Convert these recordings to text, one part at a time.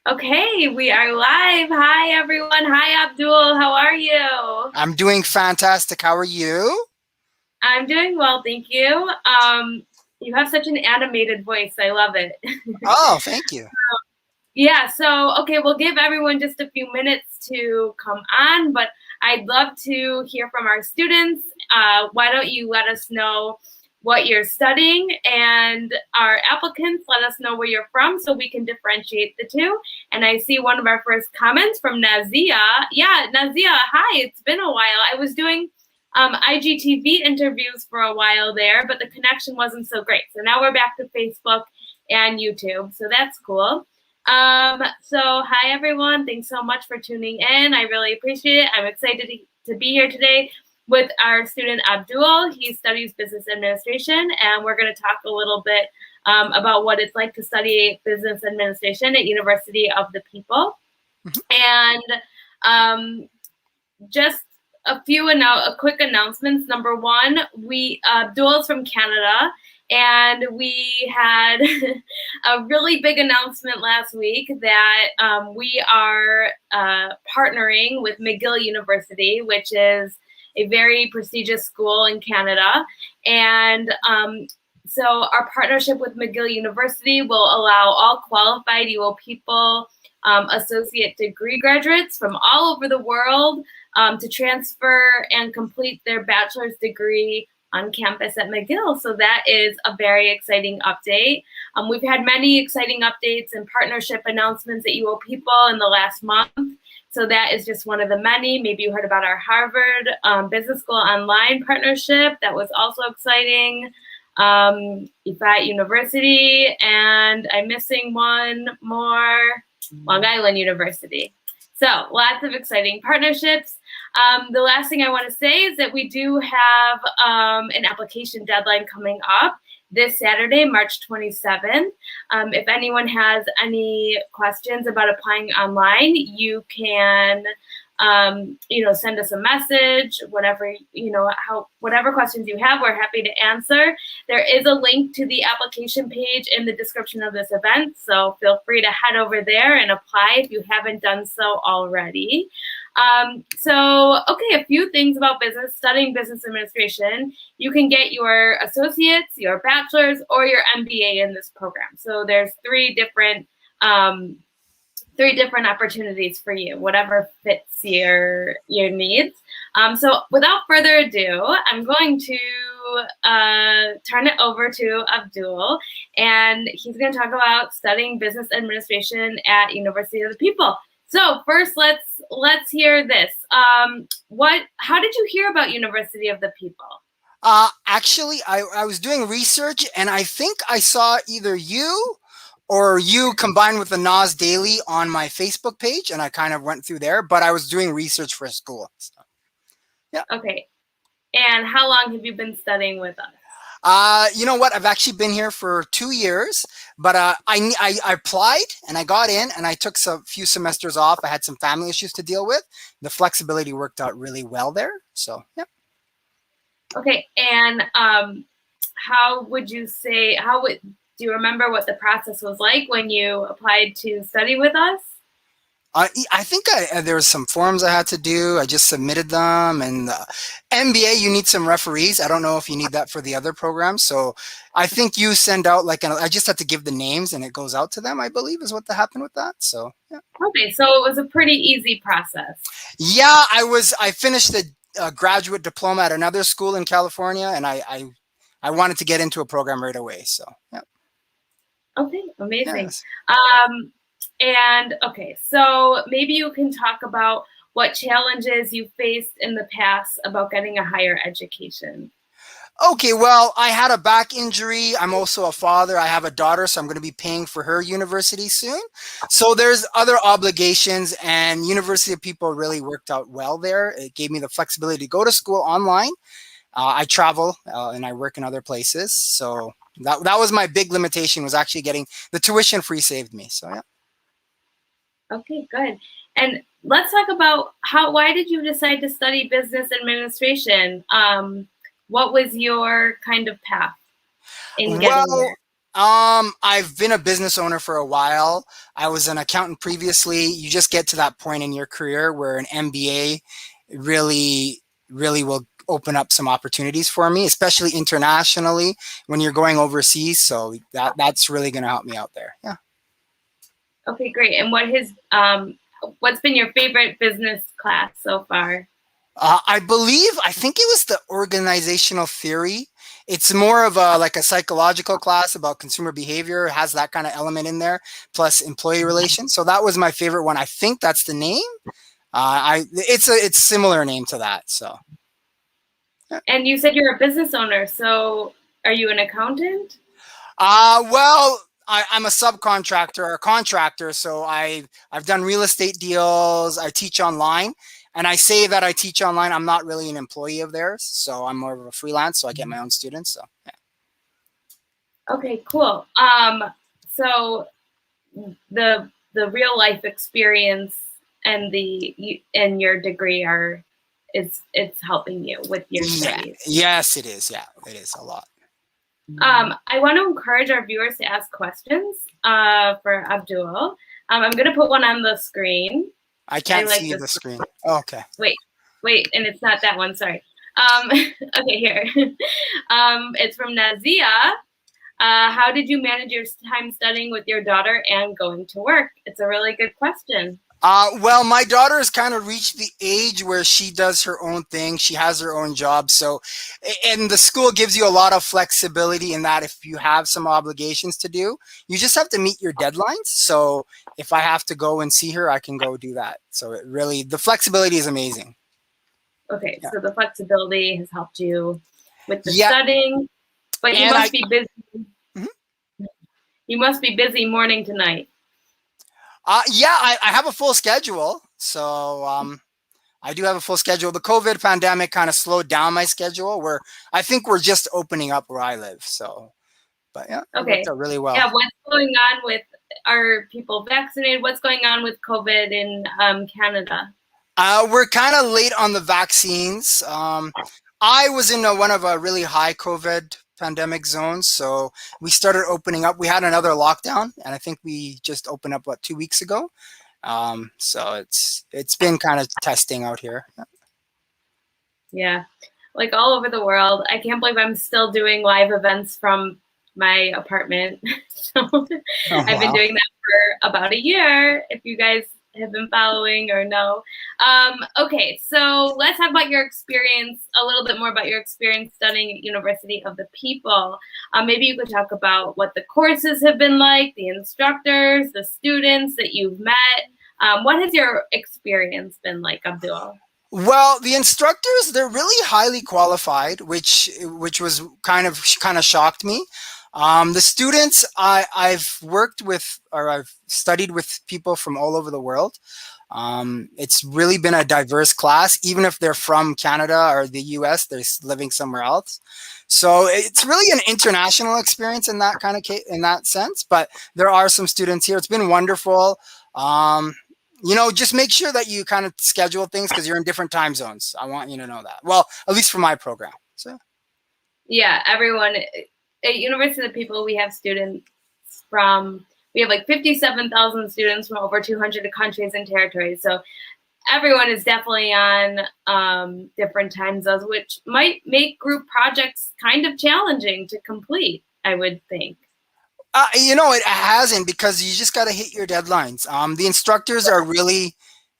Okay, we are live. Hi, everyone. Hi, Abdul. How are you? I'm doing fantastic. How are you? I'm doing well, thank you. You have such an animated voice. I love it. Oh, thank you. Yeah, so, okay, we'll give everyone just a few minutes to come on, but I'd love to hear from our students. Why don't you let us know what you're studying, and our applicants let us know where you're from so we can differentiate the two. And I see one of our first comments from Nazia. Yeah, Nazia, hi, it's been a while. I was doing IGTV interviews for a while there, but the connection wasn't so great. So now we're back to Facebook and YouTube, so that's cool. So hi everyone, thanks so much for tuning in. I really appreciate it. I'm excited to be here today with our student Abdul. He studies business administration, and we're going to talk a little bit about what it's like to study business administration at University of the People. Mhm. And just a quick announcements. Number one, we Abdul's from Canada, and we had a really big announcement last week that we are partnering with McGill University, which is a very prestigious school in Canada. And so our partnership with McGill University will allow all qualified UO people, associate degree graduates from all over the world, to transfer and complete their bachelor's degree on campus at McGill. So that is a very exciting update. We've had many exciting updates and partnership announcements at UO People in the last month. So that is just one of the many. Maybe you heard about our Harvard Business School Online partnership. That was also exciting. EFAT University, and I'm missing one more, Long Island University. So lots of exciting partnerships. The last thing I want to say is that we do have an application deadline coming up this Saturday, March 27th. If anyone has any questions about applying online, you can send us a message, whatever questions you have, we're happy to answer. There is a link to the application page in the description of this event, so feel free to head over there and apply if you haven't done so already. A few things about studying business administration. You can get your associates, your bachelor's, or your MBA in this program. So there's three different opportunities for you, whatever fits your needs. So without further ado, I'm going to turn it over to Abdul, and he's going to talk about studying business administration at University of the People. So first, let's hear this. How did you hear about University of the People? Actually, I was doing research and I think I saw either you or you combined with the Nas Daily on my Facebook page, and I kind of went through there, but I was doing research for school. So, yeah. Okay. And how long have you been studying with us? You know what? I've actually been here for 2 years, but I applied and I got in and I took a few semesters off. I had some family issues to deal with. The flexibility worked out really well there. So, yeah. Okay, and do you remember what the process was like when you applied to study with us? I think there was some forms I had to do. I just submitted them, and MBA, you need some referees. I don't know if you need that for the other programs. So I think you send out I just have to give the names and it goes out to them, I believe is what happened with that. So, yeah. Okay, so it was a pretty easy process. Yeah, I finished the graduate diploma at another school in California, and I wanted to get into a program right away. So, yeah. Okay, amazing. Yes. And okay, so maybe you can talk about what challenges you faced in the past about getting a higher education. Okay, well, I had a back injury. I'm also a father. I have a daughter, so I'm going to be paying for her university soon. So there's other obligations, and University of People really worked out well there. It gave me the flexibility to go to school online. I travel and I work in other places. So that was my big limitation, was actually getting the tuition free saved me. So, yeah. Okay, good. And let's talk about why did you decide to study business administration? What was your kind of path in getting Well, there? I've been a business owner for a while. I was an accountant previously. You just get to that point in your career where an MBA really, really will open up some opportunities for me, especially internationally when you're going overseas. So that's really going to help me out there. Yeah. Okay, great. And what's been your favorite business class so far? I think it was the organizational theory. It's more of a like a psychological class about consumer behavior, has that kind of element in there, plus employee relations. So that was my favorite one. I think that's the name. It's similar name to that. So. Yeah. And you said you're a business owner, so are you an accountant? Well, I'm a subcontractor or a contractor, so I've done real estate deals. I teach online, and I say that I teach online. I'm not really an employee of theirs, so I'm more of a freelance. So I get my own students. So yeah. Okay, cool. So the real life experience and your degree it's helping you with your studies. Yes, it is. Yeah, it is a lot. I want to encourage our viewers to ask questions for Abdul. I'm going to put one on the screen. I can't see the screen. Oh, okay. Wait, and it's not that one. Sorry. Okay, here. It's from Nazia. How did you manage your time studying with your daughter and going to work? It's a really good question. Well, my daughter has kind of reached the age where she does her own thing. She has her own job. So, and the school gives you a lot of flexibility in that if you have some obligations to do, you just have to meet your deadlines. So if I have to go and see her, I can go do that. So it really, the flexibility is amazing. Okay. Yeah. So the flexibility has helped you with the studying, but you must be busy. Mm-hmm. You must be busy morning to night. Yeah, I have a full schedule. So I do have a full schedule. The COVID pandemic kind of slowed down my schedule where I think we're just opening up where I live. So, but yeah, it worked out really well. Yeah, what's going on with, are people vaccinated? What's going on with COVID in Canada? We're kind of late on the vaccines. I was in one of a really high COVID pandemic zones, so we started opening up. We had another lockdown, and I think we just opened up 2 weeks ago. So it's been kind of testing out here. Yeah, like all over the world. I can't believe I'm still doing live events from my apartment. So I've been doing that for about a year. If you guys have been following or no. Okay, so let's talk about your experience, a little bit more about your experience studying at University of the People. Maybe you could talk about what the courses have been like, the instructors, the students that you've met. What has your experience been like, Abdul? Well, the instructors, they're really highly qualified, which was kind of shocked me. The students, I've worked with, or I've studied with people from all over the world. It's really been a diverse class, even if they're from Canada or the US, they're living somewhere else. So it's really an international experience in that kind of case, in that sense. But there are some students here. It's been wonderful. You know, just make sure that you kind of schedule things because you're in different time zones. I want you to know that. Well, at least for my program. So. Yeah, everyone. At University of the People, we have students we have like 57,000 students from over 200 countries and territories. So everyone is definitely on different time zones, which might make group projects kind of challenging to complete, I would think. You know, it hasn't, because you just got to hit your deadlines. The instructors are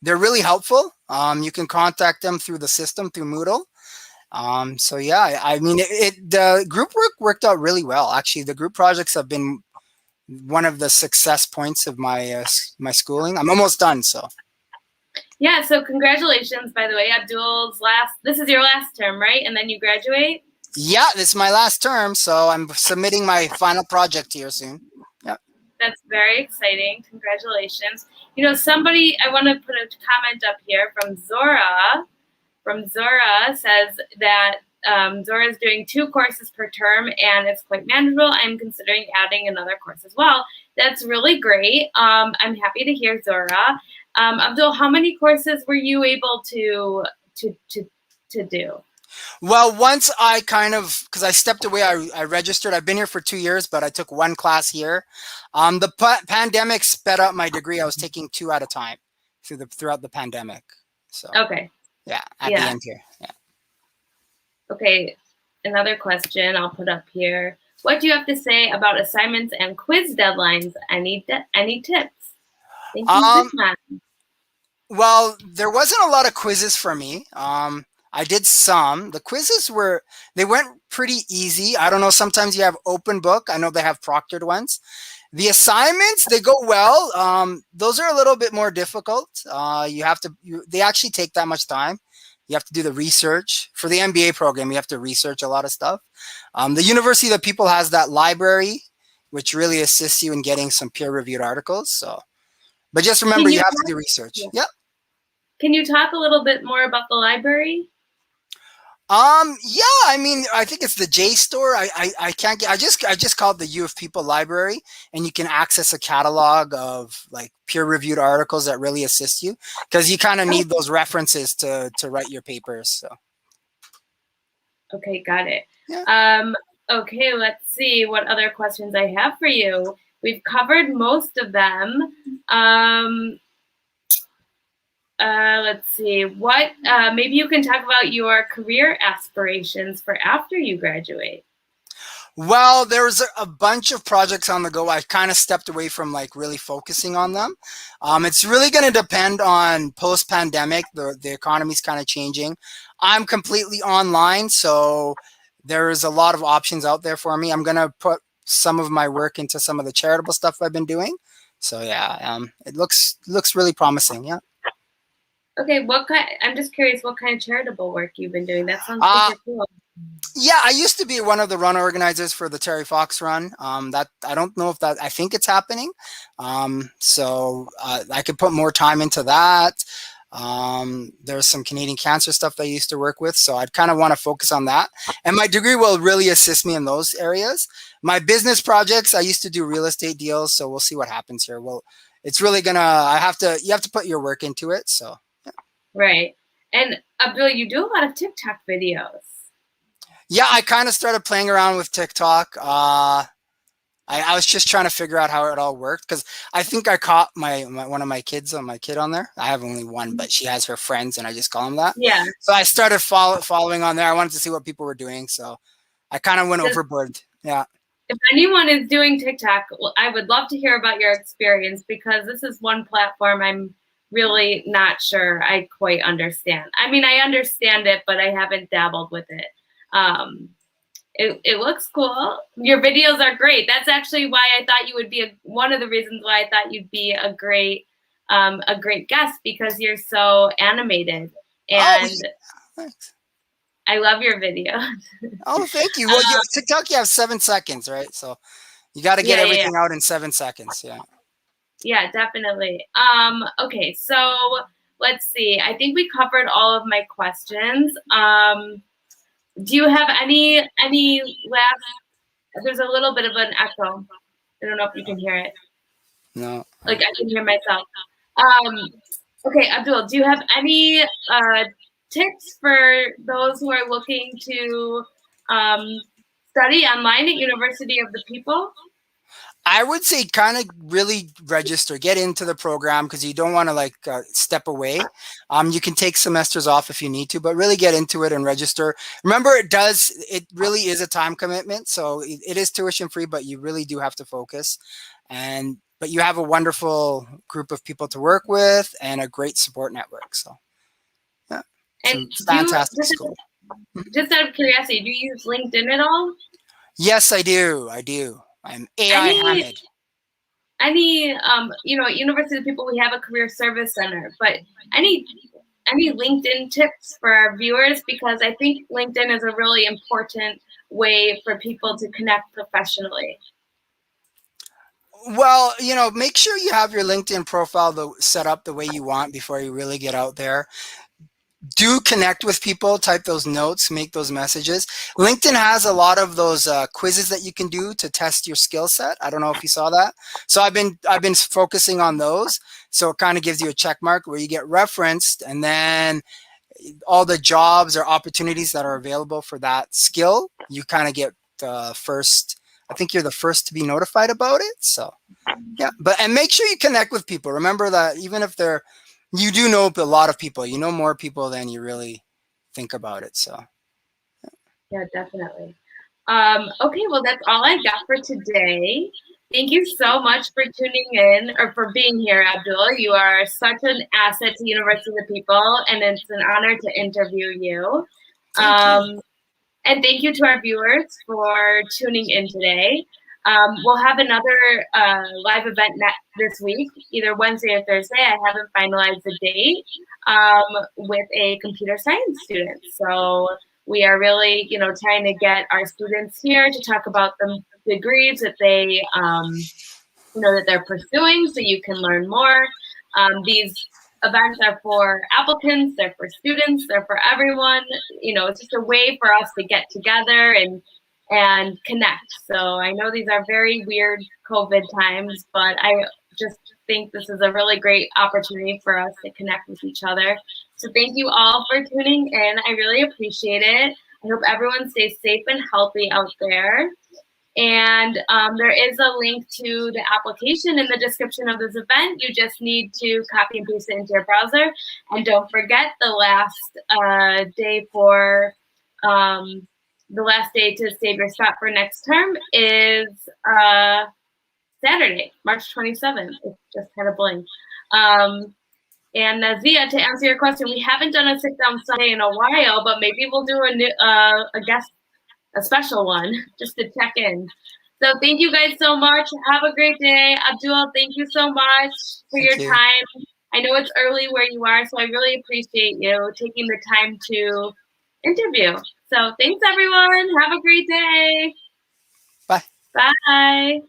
they're really helpful. You can contact them through the system, through Moodle. So yeah, I mean, the group work worked out really well. Actually, the group projects have been one of the success points of my my schooling. I'm almost done, so. Yeah, so congratulations, by the way. Abdul's this is your last term, right? And then you graduate? Yeah, this is my last term, so I'm submitting my final project here soon. Yeah. That's very exciting. Congratulations. You know, I want to put a comment up here from Zora. Zora says that Zora is doing 2 courses per term and it's quite manageable. I'm considering adding another course as well. That's really great. I'm happy to hear, Zora. Abdul, how many courses were you able to do? Well, once I kind of, because I stepped away, I registered. I've been here for 2 years, but I took one class here. The pandemic sped up my degree. I was taking two at a time throughout the pandemic. So Okay. yeah, at the Yeah. end here. Yeah. Okay. Another question I'll put up here. What do you have to say about assignments and quiz deadlines? Any tips? Thank you, Um, Zipman. well, there wasn't a lot of quizzes for me. I did some. The quizzes they went pretty easy. I don't know. Sometimes you have open book. I know they have proctored ones. The assignments, they go well. Those are a little bit more difficult. They actually take that much time. You have to do the research for the MBA program. You have to research a lot of stuff. The University of the People has that library, which really assists you in getting some peer-reviewed articles. So, but just remember, Can you you have to do research. yeah. Yep. Can you talk a little bit more about the library? Yeah, I mean, I think it's the JSTOR. I can't get, I just call it the U of People Library, and you can access a catalog of like peer-reviewed articles that really assist you because you kind of need those references to write your papers. So, Okay, got it. yeah. Okay, let's see what other questions I have for you. We've covered most of them. Let's see. What maybe you can talk about your career aspirations for after you graduate. Well, there was a bunch of projects on the go. I kind of stepped away from like really focusing on them. It's really going to depend on post-pandemic. The economy's kind of changing. I'm completely online, so there's a lot of options out there for me. I'm going to put some of my work into some of the charitable stuff I've been doing. So yeah, it looks really promising. Yeah. Okay, I'm just curious what kind of charitable work you've been doing. That sounds Uh, super cool. Yeah, I used to be one of the run organizers for the Terry Fox run. That I don't know if that I think it's happening. I could put more time into that. There's some Canadian cancer stuff that I used to work with, so I'd kind of want to focus on that. And my degree will really assist me in those areas. My business projects, I used to do real estate deals, so we'll see what happens here. Well, it's really gonna. You have to put your work into it. So Right. And Abdul, you do a lot of TikTok videos. yeah, I kind of started playing around with TikTok. I was just trying to figure out how it all worked because I think I caught one of my kids on my kid on there. I have only one, but she has her friends, and I just call them that. Yeah. So I started following on there. I wanted to see what people were doing, so I kind of went overboard. Yeah. If anyone is doing TikTok, I would love to hear about your experience because this is one platform I'm really not sure I quite understand. I mean, I understand it, but I haven't dabbled with it. It looks cool. Your videos are great. That's actually why I thought you would be one of the reasons why I thought you'd be a great guest because you're so animated and thanks. I love your videos. Oh, thank you. Well, TikTok, you have 7 seconds, right? So you got to get everything out in 7 seconds. Yeah. Yeah, definitely. Okay, so let's see. I think we covered all of my questions. Do you have any last? There's a little bit of an echo. I don't know if you can hear it. No. Like I can hear myself. Okay, Abdul, do you have any tips for those who are looking to study online at University of the People? I would say kind of really register, get into the program because you don't want to step away. You can take semesters off if you need to, but really get into it and register. Remember, it really is a time commitment. So it is tuition free, but you really do have to focus. But you have a wonderful group of people to work with and a great support network. So yeah, it's fantastic school. Just out of curiosity, do you use LinkedIn at all? Yes, I do. I'm AI Hamid. At University of the People, we have a career service center, but any LinkedIn tips for our viewers? Because I think LinkedIn is a really important way for people to connect professionally. Well, make sure you have your LinkedIn profile set up the way you want before you really get out there. Do connect with people, type those notes, make those messages. LinkedIn has a lot of those quizzes that you can do to test your skill set. I don't know if you saw that. So I've been focusing on those. So it kind of gives you a check mark where you get referenced, and then all the jobs or opportunities that are available for that skill, you kind of get first. I think you're the first to be notified about it. So yeah, and make sure you connect with people. Remember that even if you do know a lot of people, you know more people than you really think about it. So Yeah, definitely. Okay, well, that's all I got for today. Thank you so much for tuning in or for being here, Abdul. You are such an asset to University of the People, and it's an honor to interview you. thank you. And thank you to our viewers for tuning in today. We'll have another live event this week, either Wednesday or Thursday. I haven't finalized the date with a computer science student. So we are really, trying to get our students here to talk about the degrees that they, that they're pursuing, so you can learn more. These events are for applicants, they're for students, they're for everyone. It's just a way for us to get together and connect. So I know these are very weird COVID times, but I just think this is a really great opportunity for us to connect with each other. So thank you all for tuning in. I really appreciate it. I hope everyone stays safe and healthy out there. And there is a link to the application in the description of this event. You just need to copy and paste it into your browser. And don't forget the last day to save your spot for next term is Saturday, March 27th. It just had a blink. And Zia, to answer your question, we haven't done a sit down Sunday in a while, but maybe we'll do a special one just to check in. So thank you guys so much. Have a great day. Abdul, thank you so much for your time. I know it's early where you are, so I really appreciate you taking the time to interview. So thanks, everyone. Have a great day. Bye. Bye.